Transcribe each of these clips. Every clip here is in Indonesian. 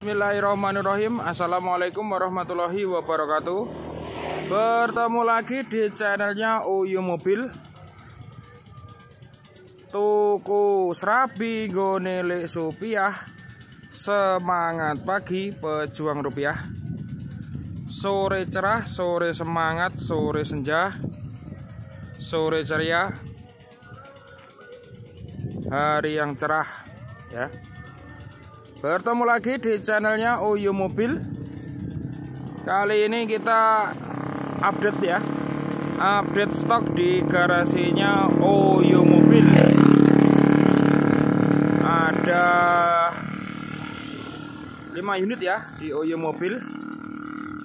Bismillahirrahmanirrahim. Assalamualaikum warahmatullahi wabarakatuh. Bertemu lagi di channelnya Oyo Mobil. Tuku serabi gonele supiah. Semangat pagi pejuang rupiah. Sore cerah, sore semangat, sore senja, sore ceria, hari yang cerah ya. Bertemu lagi di channelnya Oyo Mobil. Kali ini kita update ya, update stok di garasinya Oyo Mobil. Ada 5 unit ya di Oyo Mobil.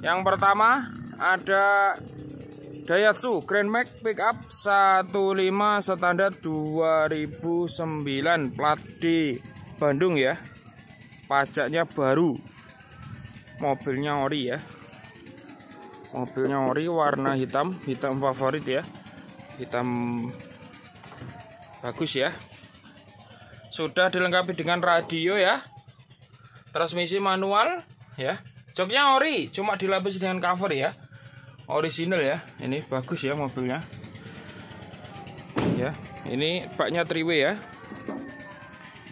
Yang pertama ada Daihatsu Grand Max Pickup 15 standar 2009 plat D Bandung ya. Pajaknya baru, mobilnya ori ya, mobilnya ori, warna hitam, hitam favorit ya, hitam bagus ya. Sudah dilengkapi dengan radio ya, transmisi manual ya, joknya ori, cuma dilapis dengan cover ya, original ya. Ini bagus ya mobilnya ya. Ini baknya 3W ya.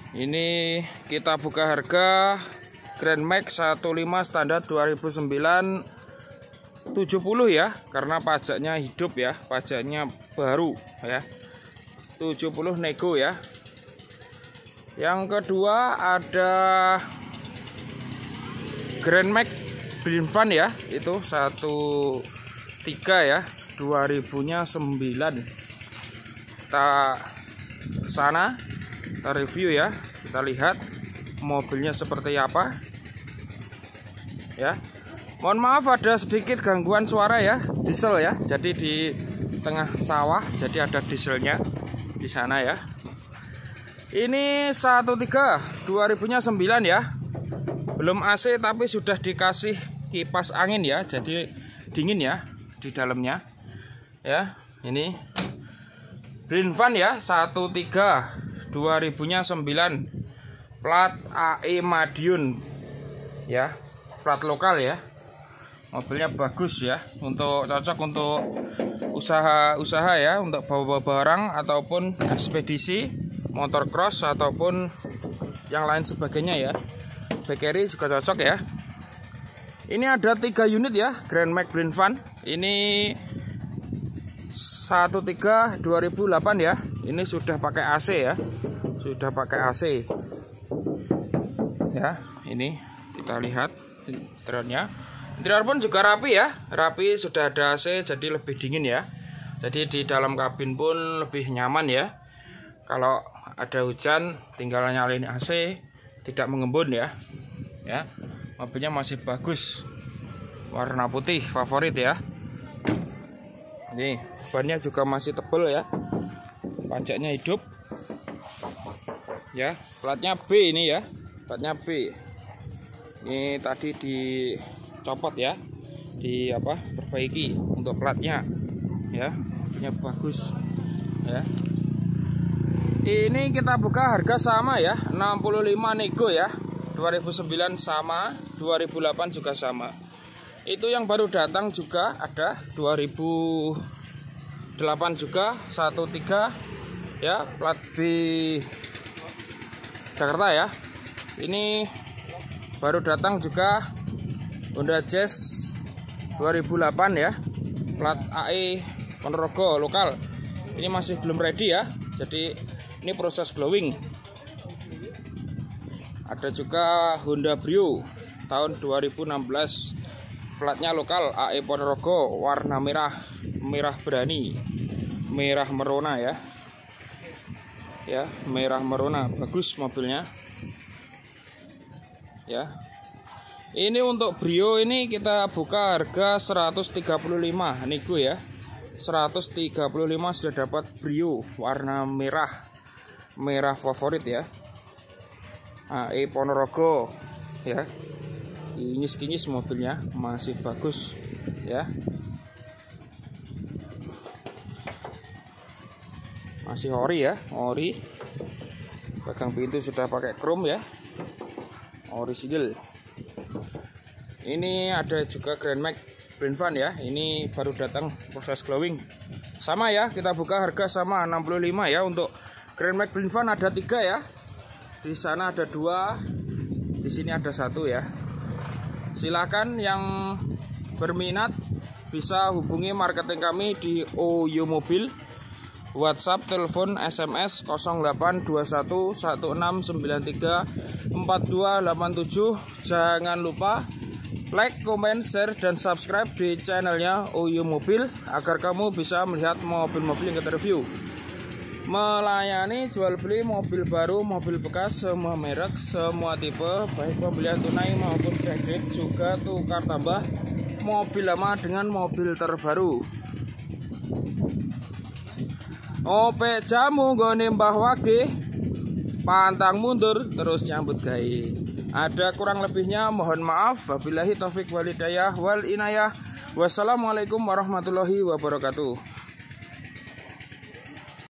Ini kita buka harga Grand Max 15 standar 2009 70 ya, karena pajaknya hidup ya, pajaknya baru ya, 70 nego ya. Yang kedua ada Grand Max Brinvan ya, itu 13 ya, 2000-nya 9. Kita kesana, kita review ya, kita lihat mobilnya seperti apa ya. Mohon maaf ada sedikit gangguan suara ya, diesel ya, jadi di tengah sawah, jadi ada dieselnya di sana ya. Ini 13 2000-nya 9 ya, belum AC tapi sudah dikasih kipas angin ya, jadi dingin ya di dalamnya ya. Ini Brinvan ya, 13 2000-nya 9 plat AE Madiun ya, plat lokal ya. Mobilnya bagus ya, untuk cocok untuk usaha ya, untuk bawa barang ataupun ekspedisi, motor cross ataupun yang lain sebagainya ya. Bakery juga cocok ya. Ini ada 3 unit ya, Grand Max Brinvan. Ini 13 2008 ya. Ini sudah pakai AC ya, sudah pakai AC ya. Ini kita lihat interiornya, interior pun juga rapi ya, rapi, sudah ada AC jadi lebih dingin ya. Jadi di dalam kabin pun lebih nyaman ya. Kalau ada hujan tinggal nyalain AC, tidak mengembun ya. Ya, mobilnya masih bagus, warna putih favorit ya. Ini bannya juga masih tebal ya, pajaknya hidup ya. Platnya B ini ya, platnya B. Ini tadi dicopot ya, perbaiki untuk platnya ya. Platnya bagus ya. Ini kita buka harga sama ya, 65 nego ya. 2009 sama, 2008 juga sama. Itu yang baru datang juga ada 2008 juga 13 ya, plat B Jakarta ya. Ini baru datang juga Honda Jazz 2008 ya, plat AE Ponorogo lokal. Ini masih belum ready ya, jadi ini proses glowing. Ada juga Honda Brio tahun 2016, platnya lokal AE Ponorogo, warna merah, merah berani, merah merona ya. Ya, merah merona, bagus mobilnya. Ya. Ini untuk Brio ini kita buka harga 135 nego ya. 135 sudah dapat Brio warna merah, merah favorit ya. AE Ponorogo ya. Kinyis-kinyis mobilnya masih bagus ya. Masih ori ya, ori. Gagang pintu sudah pakai chrome ya, original. Ini ada juga Grand Max Blind Van ya. Ini baru datang proses glowing. Sama ya, kita buka harga sama 65 ya. Untuk Grand Max Blind Van ada 3 ya. Di sana ada 2, di sini ada 1 ya. Silakan yang berminat bisa hubungi marketing kami di OYO Mobil. WhatsApp, telepon, SMS 082116934287. Jangan lupa like, comment, share, dan subscribe di channelnya OYO Mobil agar kamu bisa melihat mobil-mobil yang kita review. Melayani jual beli mobil baru, mobil bekas, semua merek, semua tipe, baik pembelian tunai maupun kredit, juga tukar tambah mobil lama dengan mobil terbaru. Ope jamu gone Mbah Wage, pantang mundur terus nyambut gawe. Ada kurang lebihnya mohon maaf. Wabillahi taufik walhidayah wal inayah. Wassalamualaikum warahmatullahi wabarakatuh.